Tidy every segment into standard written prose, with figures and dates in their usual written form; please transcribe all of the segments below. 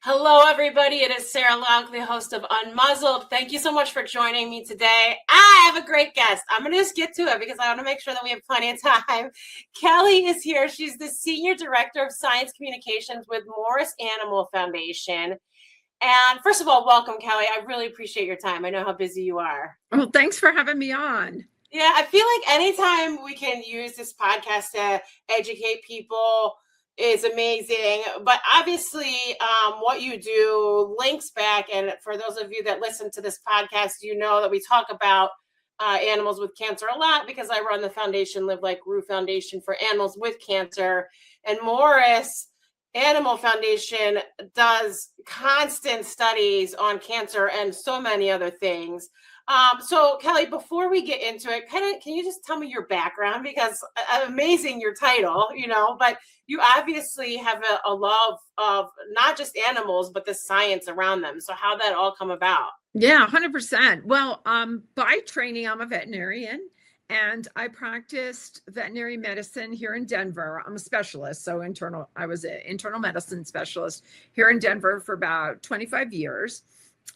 Hello, everybody. It is Sarah Longley, host of Unmuzzled. Thank you so much for joining me today. I have a great guest. I'm going to just get to it because I want to make sure that we have plenty of time. Kelly is here. She's the Senior Director of Science Communications with Morris Animal Foundation. And first of all, welcome, Kelly. I really appreciate your time. I know how busy you are. Well, thanks for having me on. Yeah, I feel like anytime we can use this podcast to educate people is amazing. But obviously, what you do links back. And for those of you that listen to this podcast, you know that we talk about animals with cancer a lot because I run the foundation, Live Like Rue Foundation for Animals with Cancer. And Morris Animal Foundation does constant studies on cancer and so many other things. So Kelly, before we get into it, can you just tell me your background? Because amazing your title, but you obviously have a love of not just animals, but the science around them. So how that all come about? Yeah, 100%. Well, by training, I'm a veterinarian and I practiced veterinary medicine here in Denver. I'm a specialist. So I was an internal medicine specialist here in Denver for about 25 years.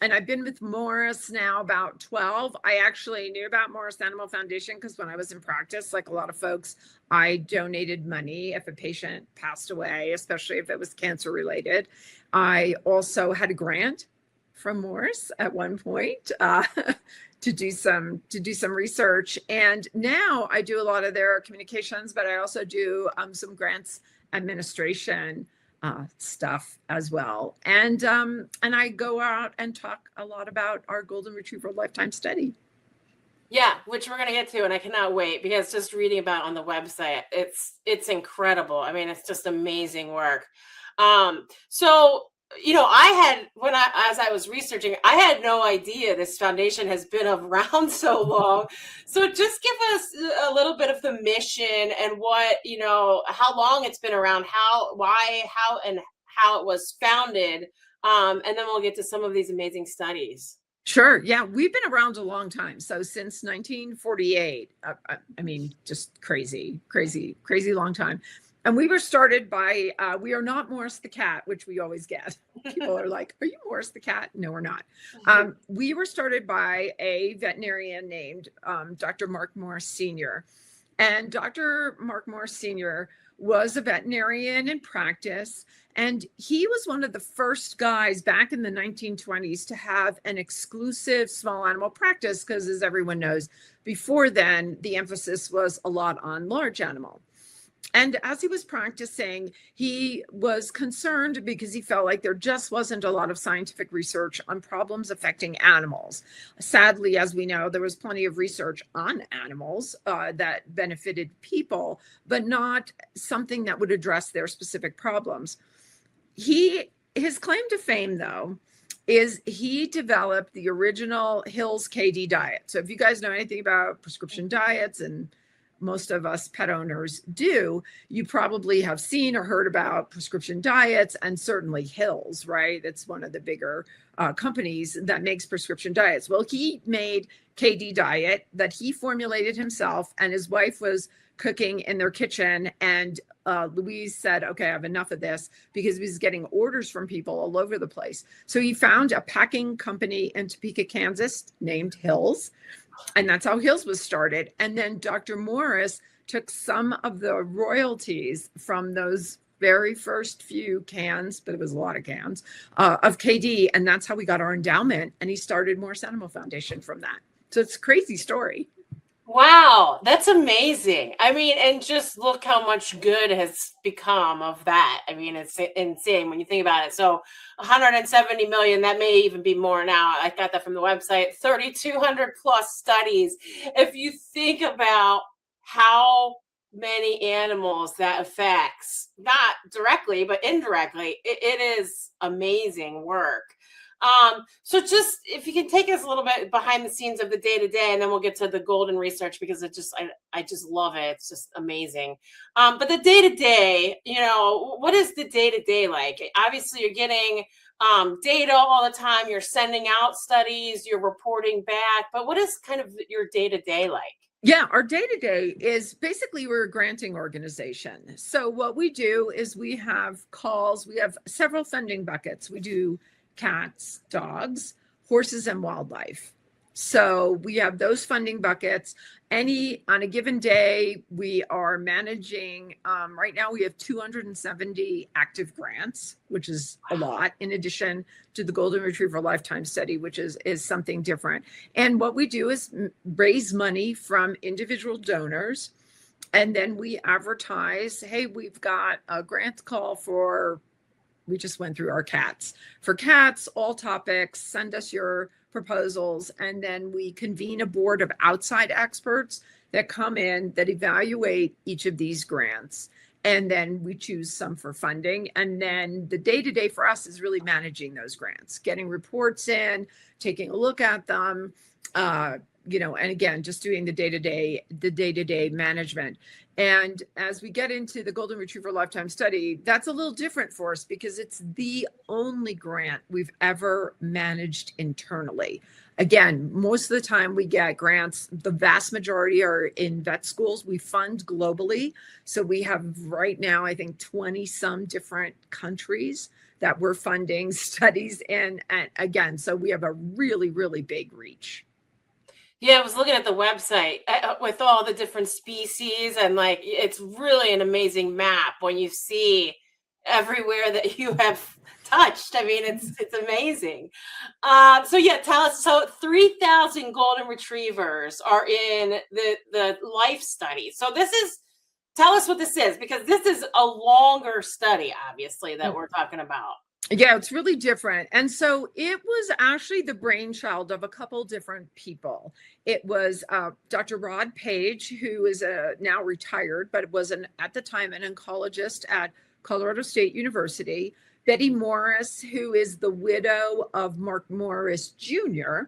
And I've been with Morris now about 12. I actually knew about Morris Animal Foundation because when I was in practice, like a lot of folks, I donated money if a patient passed away, especially if it was cancer related. I also had a grant from Morris at one point to do some research. And now I do a lot of their communications, but I also do some grants administration stuff as well. And I go out and talk a lot about our golden retriever lifetime study. Yeah, which we're going to get to, and I cannot wait because just reading about it on the website, it's incredible. I mean, it's just amazing work. So as I was researching, I had no idea this foundation has been around so long. So just give us a little bit of the mission and how long it's been around, how it was founded. And then we'll get to some of these amazing studies. Sure. Yeah, we've been around a long time. So since 1948, I mean, just crazy long time. And we were started by, we are not Morris the cat, which we always get. People are like, are you Morris the cat? No, we're not. We were started by a veterinarian named Dr. Mark Morris Sr. And Dr. Mark Morris Sr. was a veterinarian in practice. And he was one of the first guys back in the 1920s to have an exclusive small animal practice because, as everyone knows, before then, the emphasis was a lot on large animal. And as he was practicing, he was concerned because he felt like there just wasn't a lot of scientific research on problems affecting animals. Sadly, as we know, there was plenty of research on animals that benefited people, but not something that would address their specific problems. His claim to fame, though, is he developed the original Hill's KD diet. So if you guys know anything about prescription diets, and most of us pet owners do, you probably have seen or heard about prescription diets, and certainly Hill's, right? It's one of the bigger companies that makes prescription diets. Well, he made KD diet that he formulated himself, and his wife was cooking in their kitchen. And Louise said, okay, I have enough of this, because he was getting orders from people all over the place. So he found a packing company in Topeka, Kansas named Hill's. And that's how Hill's was started. And then Dr. Morris took some of the royalties from those very first few cans, but it was a lot of cans, of KD. And that's how we got our endowment. And he started Morris Animal Foundation from that. So it's a crazy story. Wow, that's amazing. I mean, and just look how much good has become of that. I mean, it's insane when you think about it. So 170 million, that may even be more now. I got that from the website, 3,200 plus studies. If you think about how many animals that affects, not directly, but indirectly, it is amazing work. So just if you can take us a little bit behind the scenes of the day to day, and then we'll get to the golden research, because I just love it. It's just amazing. But the day to day, what is the day to day like? Obviously, you're getting data all the time. You're sending out studies. You're reporting back. But what is kind of your day to day like? Yeah, our day-to-day is basically we're a granting organization. So what we do is we have calls, we have several funding buckets. We do cats, dogs, horses, and wildlife. So we have those funding buckets. On a given day, we are managing, right now we have 270 active grants, which is a lot, in addition to the Golden Retriever Lifetime Study, which is something different. And what we do is raise money from individual donors. And then we advertise, hey, we've got a grant call for, we just went through our cats. For cats, all topics, send us your proposals. And then we convene a board of outside experts that come in that evaluate each of these grants. And then we choose some for funding. And then the day-to-day for us is really managing those grants, getting reports in, taking a look at them, and again, just doing the day-to-day management. And as we get into the Golden Retriever Lifetime Study, that's a little different for us because it's the only grant we've ever managed internally. Again, most of the time we get grants, the vast majority are in vet schools. We fund globally. So we have right now, I think 20 some different countries that we're funding studies in. And again, so we have a really, really big reach. Yeah, I was looking at the website with all the different species, and like it's really an amazing map when you see everywhere that you have touched. I mean, it's amazing. So yeah, tell us. So 3,000 golden retrievers are in the life study. So tell us what this is, because this is a longer study, obviously, that we're talking about. Yeah, it's really different. And so it was actually the brainchild of a couple different people. It was Dr. Rod Page, who is now retired, but was at the time an oncologist at Colorado State University. Betty Morris, who is the widow of Mark Morris Jr.,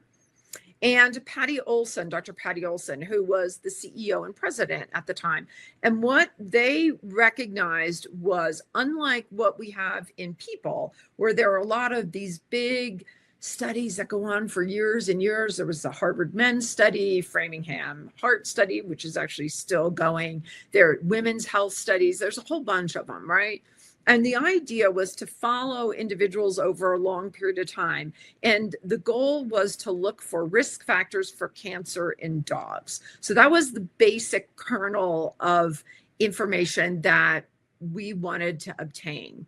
and Dr. Patty Olson, who was the CEO and president at the time. And what they recognized was, unlike what we have in people, where there are a lot of these big studies that go on for years and years. There was the Harvard Men's Study, Framingham Heart Study, which is actually still going. There are women's health studies. There's a whole bunch of them, right? And the idea was to follow individuals over a long period of time. And the goal was to look for risk factors for cancer in dogs. So that was the basic kernel of information that we wanted to obtain.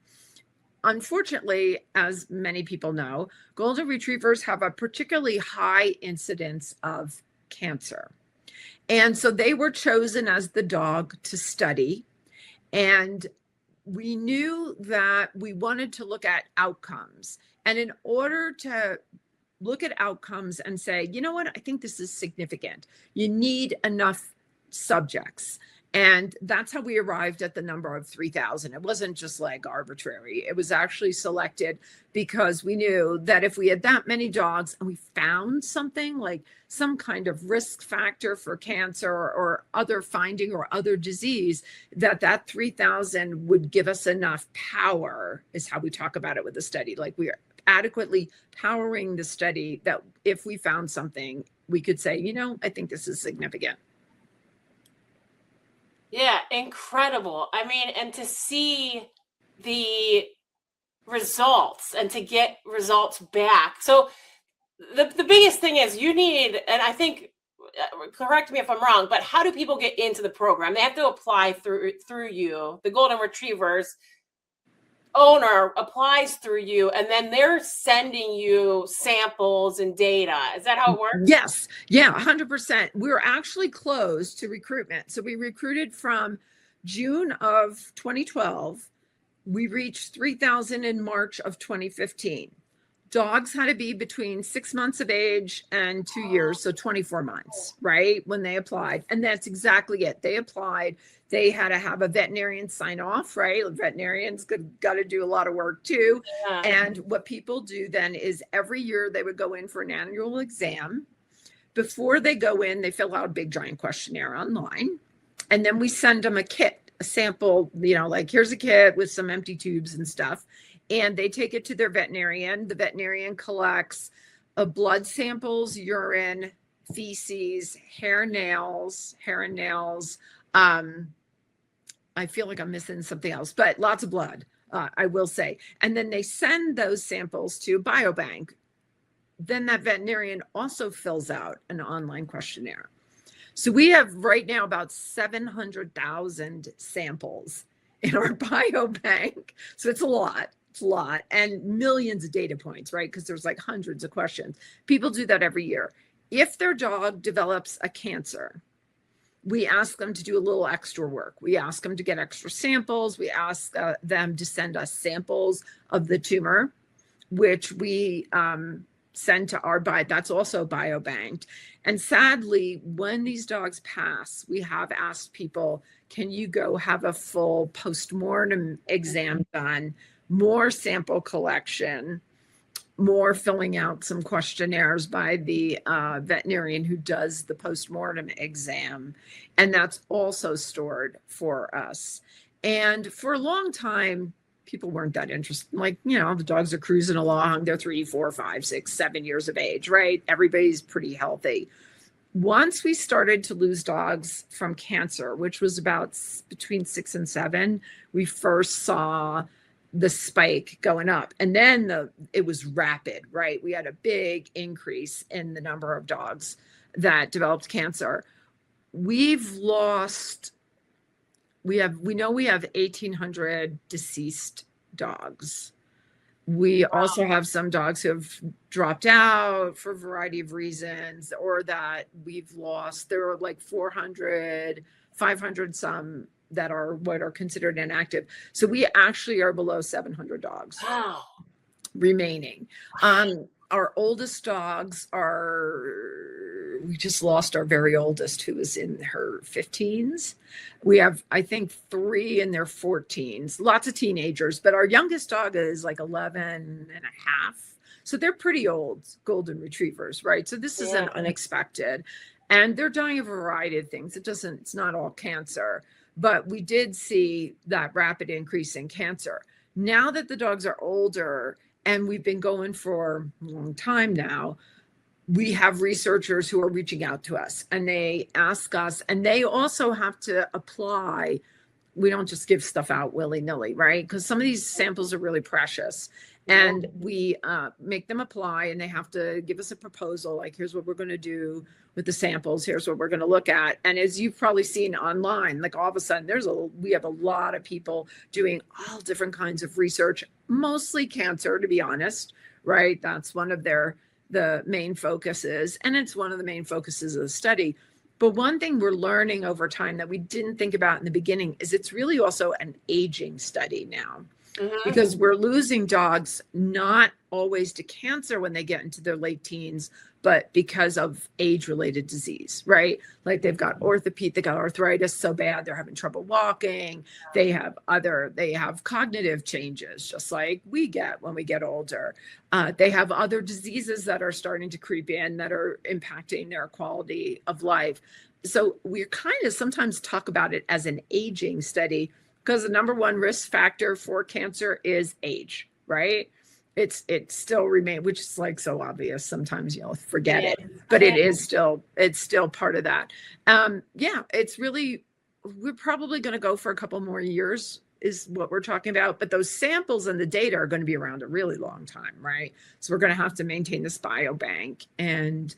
Unfortunately, as many people know, golden retrievers have a particularly high incidence of cancer. And so they were chosen as the dog to study. And we knew that we wanted to look at outcomes. And in order to look at outcomes and say, you know what, I think this is significant, you need enough subjects. And that's how we arrived at the number of 3,000. It wasn't just like arbitrary. It was actually selected because we knew that if we had that many dogs and we found something like some kind of risk factor for cancer or other finding or other disease, that 3,000 would give us enough power, is how we talk about it with the study. Like we are adequately powering the study that if we found something, we could say, you know, I think this is significant. Yeah, incredible. I mean, and to see the results and to get results back. So the biggest thing is you need, and I think, correct me if I'm wrong, but how do people get into the program? They have to apply through you. The Golden Retrievers owner applies through you, and then they're sending you samples and data. Is that how it works? Yes. Yeah, 100%. We're actually closed to recruitment. So we recruited from June of 2012. We reached 3,000 in March of 2015. Dogs had to be between 6 months of age and 2 years, so 24 months, right, when they applied. And that's exactly it. They applied. They had to have a veterinarian sign off, right? Veterinarians got to do a lot of work too. Yeah. And what people do then is every year they would go in for an annual exam. Before they go in, they fill out a big giant questionnaire online. And then we send them a kit, a sample, you know, like here's a kit with some empty tubes and stuff. And they take it to their veterinarian. The veterinarian collects blood samples, urine, feces, hair and nails. I feel like I'm missing something else, but lots of blood, I will say. And then they send those samples to a biobank. Then that veterinarian also fills out an online questionnaire. So we have right now about 700,000 samples in our biobank. So it's a lot. It's a lot. And millions of data points, right? Because there's like hundreds of questions. People do that every year. If their dog develops a cancer, we ask them to do a little extra work. We ask them to get extra samples. We ask them to send us samples of the tumor, which we send to our that's also biobanked. And sadly, when these dogs pass, we have asked people, can you go have a full postmortem exam done, more sample collection, more filling out some questionnaires by the veterinarian who does the postmortem exam. And that's also stored for us. And for a long time, people weren't that interested. Like, the dogs are cruising along. They're 3, 4, 5, 6, 7 years of age, right? Everybody's pretty healthy. Once we started to lose dogs from cancer, which was about between 6 and 7, we first saw the spike going up, and then it was rapid, right? We had a big increase in the number of dogs that developed cancer. We know we have 1,800 deceased dogs. We also have some dogs who have dropped out for a variety of reasons, or that we've lost. There are like 400, 500 some that are what are considered inactive. So we actually are below 700 dogs remaining. Our oldest dogs we just lost our very oldest, who was in her 15s. We have, I think, 3 in their 14s, lots of teenagers, but our youngest dog is like 11 and a half. So they're pretty old golden retrievers, right? So this isn't unexpected. And they're dying of a variety of things. It's not all cancer. But we did see that rapid increase in cancer. Now that the dogs are older and we've been going for a long time now, we have researchers who are reaching out to us, and they ask us, and they also have to apply. We don't just give stuff out willy-nilly, right? Because some of these samples are really precious. And we make them apply, and they have to give us a proposal, like, here's what we're going to do with the samples, here's what we're going to look at. And as you've probably seen online, like all of a sudden we have a lot of people doing all different kinds of research, mostly cancer, to be honest, right? That's one of the main focuses, and it's one of the main focuses of the study. But one thing we're learning over time that we didn't think about in the beginning is it's really also an aging study now. Because we're losing dogs not always to cancer when they get into their late teens, but because of age-related disease, right? Like they've got arthritis so bad they're having trouble walking. They have cognitive changes, just like we get when we get older. They have other diseases that are starting to creep in that are impacting their quality of life. So we kind of sometimes talk about it as an aging study, because the number one risk factor for cancer is age, right? It still remains, which is like so obvious. Sometimes you'll forget it, but it's still part of that. It's really, we're probably going to go for a couple more years is what we're talking about, but those samples and the data are going to be around a really long time, right? So we're going to have to maintain this biobank and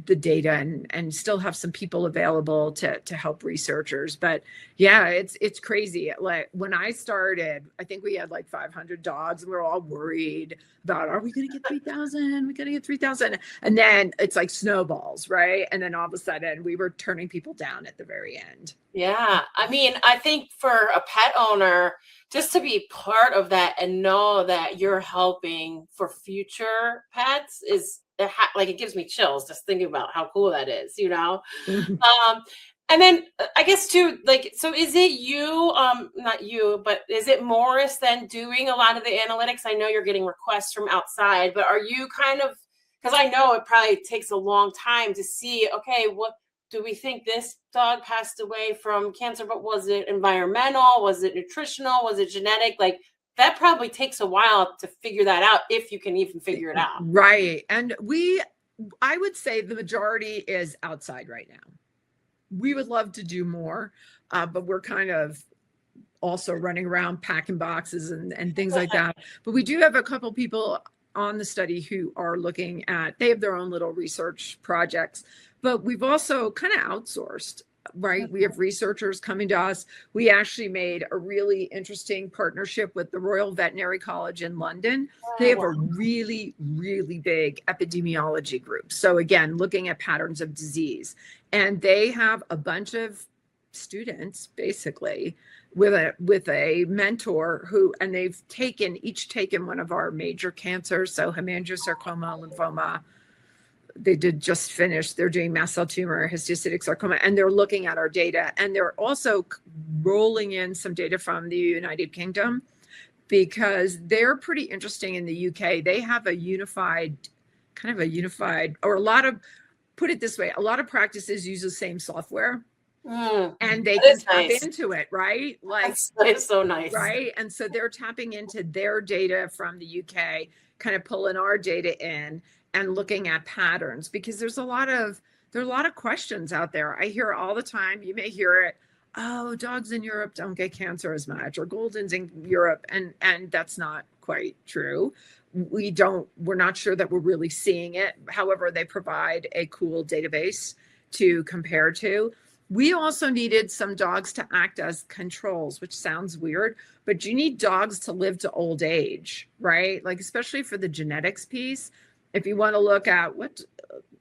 the data and still have some people available to help researchers. But yeah, it's crazy. Like when I started, I think we had like 500 dogs, and we're all worried about, are we going to get 3,000? We're going to get 3,000. And then it's like snowballs, right? And then all of a sudden we were turning people down at the very end. Yeah. I mean, I think for a pet owner, just to be part of that and know that you're helping for future pets is like, it gives me chills just thinking about how cool that is, And then I guess too, like, so is it you, not you, but is it Morris then doing a lot of the analytics? I know you're getting requests from outside, but are you kind of, because I know it probably takes a long time to see, okay, what do we think this dog passed away from cancer, but was it environmental? Was it nutritional? Was it genetic? Like, that probably takes a while to figure that out, if you can even figure it out. Right. And we I would say the majority is outside right now. We would love to do more, but we're kind of also running around packing boxes and things like that. But we do have a couple people on the study who are looking at, they have their own little research projects, but we've also kind of outsourced, right? We have researchers coming to us. We actually made a really interesting partnership with the Royal Veterinary College in London. They have a really, really big epidemiology group. So again, looking at patterns of disease. And they have a bunch of students basically with a mentor who, and they've each taken one of our major cancers. So hemangiosarcoma, lymphoma. They just finished, they're doing mast cell tumor, histiocytic sarcoma, and they're looking at our data. And they're also rolling in some data from the United Kingdom because they're pretty interesting in the UK. They have a unified, or a lot of, put it this way, a lot of practices use the same software. And they can tap into it, right? Like it's so nice. Right. And so they're tapping into their data from the UK, kind of pulling our data in and looking at patterns, because there are a lot of questions out there. I hear all the time, you may hear it, oh, dogs in Europe don't get cancer as much, or Goldens in Europe. And that's not quite true. We're not sure that we're really seeing it. However, they provide a cool database to compare to. We also needed some dogs to act as controls, which sounds weird, but you need dogs to live to old age, right? Like, especially for the genetics piece. If you want to look at what,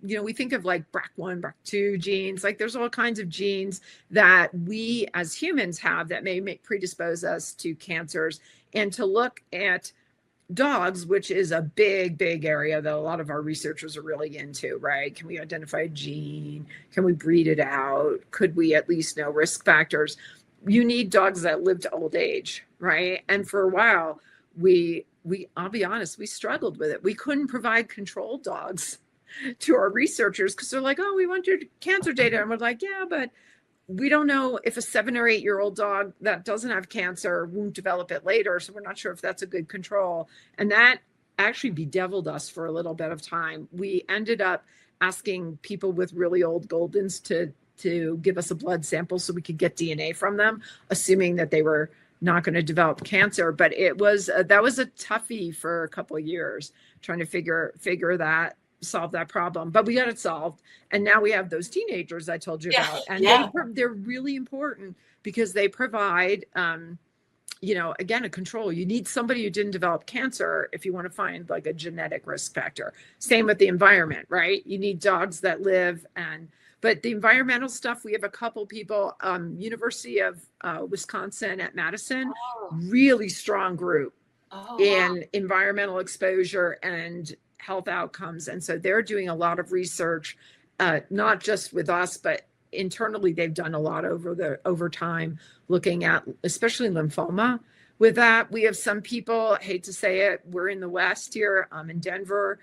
we think of like BRCA1, BRCA2 genes, like there's all kinds of genes that we as humans have that may predispose us to cancers. And to look at dogs, which is a big, big area that a lot of our researchers are really into, right? Can we identify a gene? Can we breed it out? Could we at least know risk factors? You need dogs that live to old age, right? And for a while, I'll be honest, we struggled with it. We couldn't provide control dogs to our researchers because they're like, oh, we want your cancer data. And we're like, yeah, but we don't know if a 7 or 8 year old dog that doesn't have cancer won't develop it later. So we're not sure if that's a good control. And that actually bedeviled us for a little bit of time. We ended up asking people with really old Goldens to give us a blood sample so we could get DNA from them, assuming that they were not going to develop cancer. But that was a toughie for a couple of years, trying to solve that problem, but we got it solved. And now we have those teenagers I told you about, and they're really important because they provide, again, a control. You need somebody who didn't develop cancer if you want to find like a genetic risk factor. Same with the environment, right? You need dogs that live but the environmental stuff, we have a couple people, University of Wisconsin at Madison, really strong group in environmental exposure and health outcomes. And so they're doing a lot of research, not just with us, but internally they've done a lot over time, looking at especially lymphoma. With that, we have some people, I hate to say it, we're in the West here, in Denver,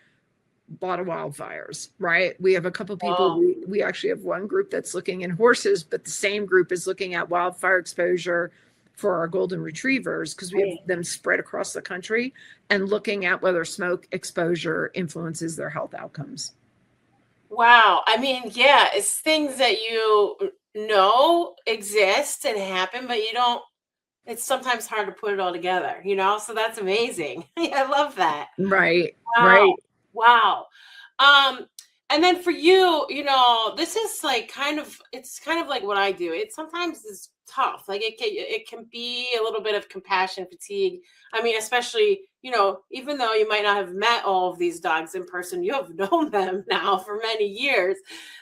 a lot of wildfires, right? We have a couple of people, we actually have one group that's looking in horses, but the same group is looking at wildfire exposure for our golden retrievers, because we have them spread across the country, and looking at whether smoke exposure influences their health outcomes. Wow. I mean, yeah, it's things that you know exist and happen, but it's sometimes hard to put it all together, so that's amazing. I love that. Right. Wow. Right. Wow. And then for you, this is like it's kind of like what I do. It sometimes is tough. Like it can be a little bit of compassion fatigue. I mean, especially, even though you might not have met all of these dogs in person, you have known them now for many years.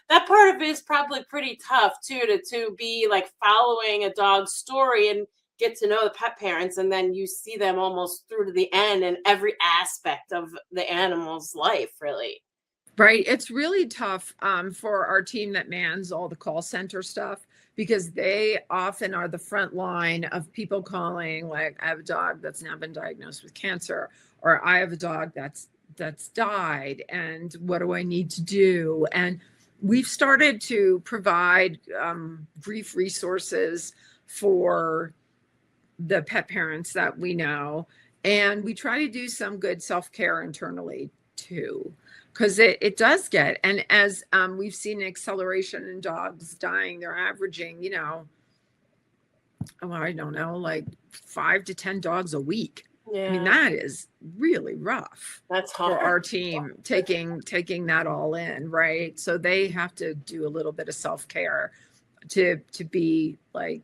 That part of it is probably pretty tough too, to be like following a dog's story and get to know the pet parents, and then you see them almost through to the end and every aspect of the animal's life, really. Right. It's really tough for our team that mans all the call center stuff, because they often are the front line of people calling, like, I have a dog that's now been diagnosed with cancer, or I have a dog that's died, and what do I need to do? And we've started to provide brief resources for the pet parents that we know. And we try to do some good self-care internally too, because it does get, and as we've seen an acceleration in dogs dying, they're averaging, well, I don't know, like 5 to 10 dogs a week. Yeah. I mean, that is really rough. That's hard for our team taking that all in, right? So they have to do a little bit of self-care to be like,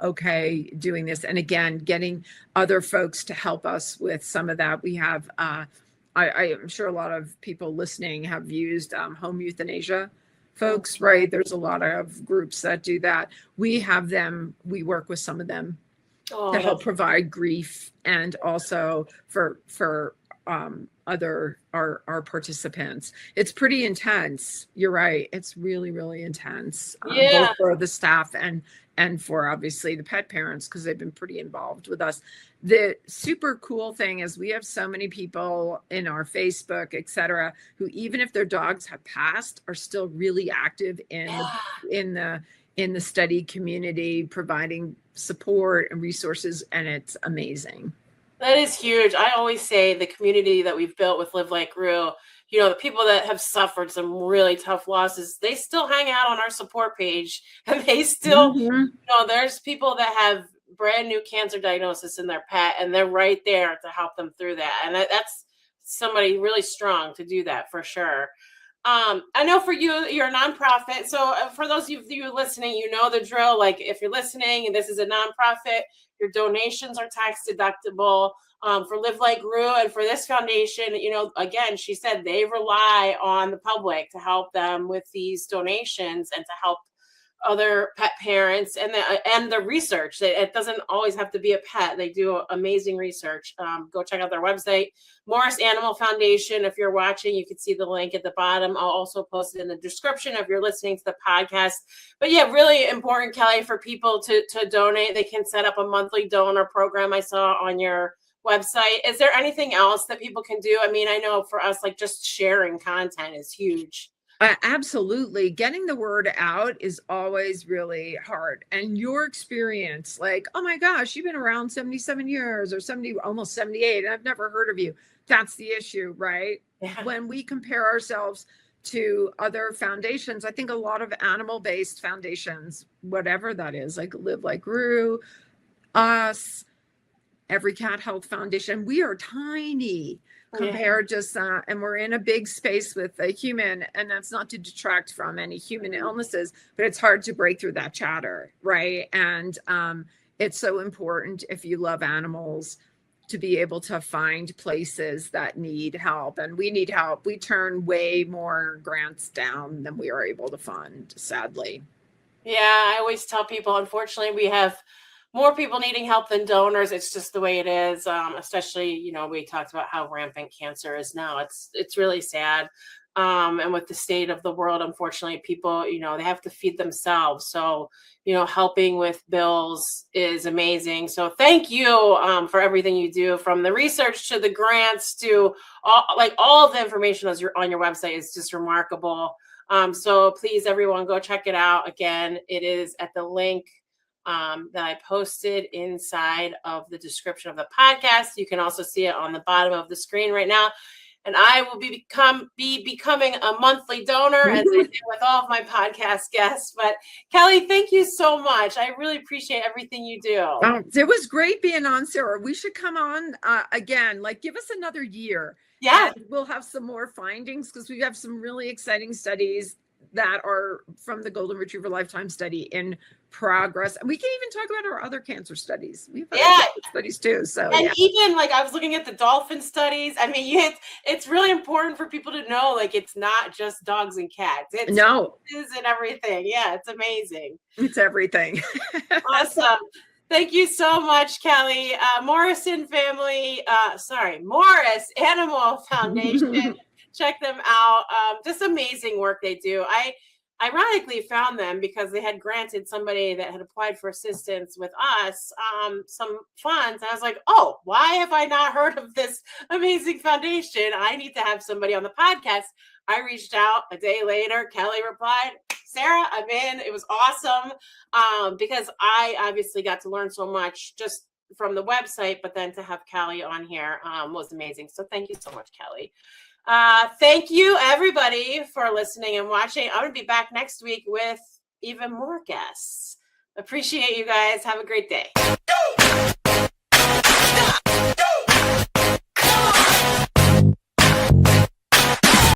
okay, doing this. And again, getting other folks to help us with some of that. We have, I am sure a lot of people listening have used home euthanasia folks, right? There's a lot of groups that do that. We have them, we work with some of them to help provide grief, and also for other our participants. It's pretty intense. You're right. It's really, really intense, both for the staff and for obviously the pet parents, because they've been pretty involved with us. The super cool thing is we have so many people in our Facebook, etc., who, even if their dogs have passed, are still really active in the study community, providing support and resources, and it's amazing. That is huge. I always say the community that we've built with Live Like Rue, the people that have suffered some really tough losses, they still hang out on our support page, and they still, there's people that have brand new cancer diagnosis in their pet, and they're right there to help them through that. And that's somebody really strong to do that, for sure. I know for you, you're a nonprofit. So for those of you listening, the drill. Like, if you're listening and this is a nonprofit, your donations are tax deductible. For Live Like Rue and for this foundation, again, she said they rely on the public to help them with these donations and to help other pet parents and the research. It doesn't always have to be a pet. They do amazing research. Go check out their website, Morris Animal Foundation. If you're watching, you can see the link at the bottom. I'll also post it in the description if you're listening to the podcast. But yeah, really important, Kelly, for people to donate. They can set up a monthly donor program I saw on your website. Is there anything else that people can do? I mean, I know for us, like, just sharing content is huge. Absolutely. Getting the word out is always really hard. And your experience, like, oh my gosh, you've been around 77 years or almost 78, and I've never heard of you. That's the issue, right? Yeah. When we compare ourselves to other foundations, I think a lot of animal-based foundations, whatever that is, like Live Like Rue, us, Every Cat Health Foundation, we are tiny compared to and we're in a big space with a human, and that's not to detract from any human illnesses, but it's hard to break through that chatter, right? And it's so important, if you love animals, to be able to find places that need help. And we need help. We turn way more grants down than we are able to fund, sadly. Yeah, I always tell people, unfortunately, we have more people needing help than donors. It's just the way it is. Especially, we talked about how rampant cancer is now. It's really sad. And with the state of the world, unfortunately, people, they have to feed themselves. So, helping with bills is amazing. So thank you for everything you do, from the research to the grants to all of the information on your website is just remarkable. So please, everyone, go check it out. Again, it is at the link that I posted inside of the description of the podcast. You can also see it on the bottom of the screen right now. And I will be becoming a monthly donor, as I do with all of my podcast guests. But Kelly, thank you so much. I really appreciate everything you do. It was great being on, Sarah. We should come on again. Like, give us another year. Yeah, we'll have some more findings, because we have some really exciting studies that are from the Golden Retriever Lifetime Study in progress. And we can even talk about our other cancer studies. We've had studies too. So, and even I was looking at the dolphin studies. I mean, it's really important for people to know, it's not just dogs and cats. It's and everything. Yeah, it's amazing. It's everything. Awesome. Thank you so much, Kelly. Morris Animal Foundation. Check them out. Just amazing work they do. I ironically found them because they had granted somebody that had applied for assistance with us some funds. And I was like, oh, why have I not heard of this amazing foundation? I need to have somebody on the podcast. I reached out a day later. Kelly replied, Sarah, I'm in. It was awesome because I obviously got to learn so much just from the website, but then to have Kelly on here was amazing. So thank you so much, Kelly. Thank you, everybody, for listening and watching. I'm going to be back next week with even more guests. Appreciate you guys. Have a great day.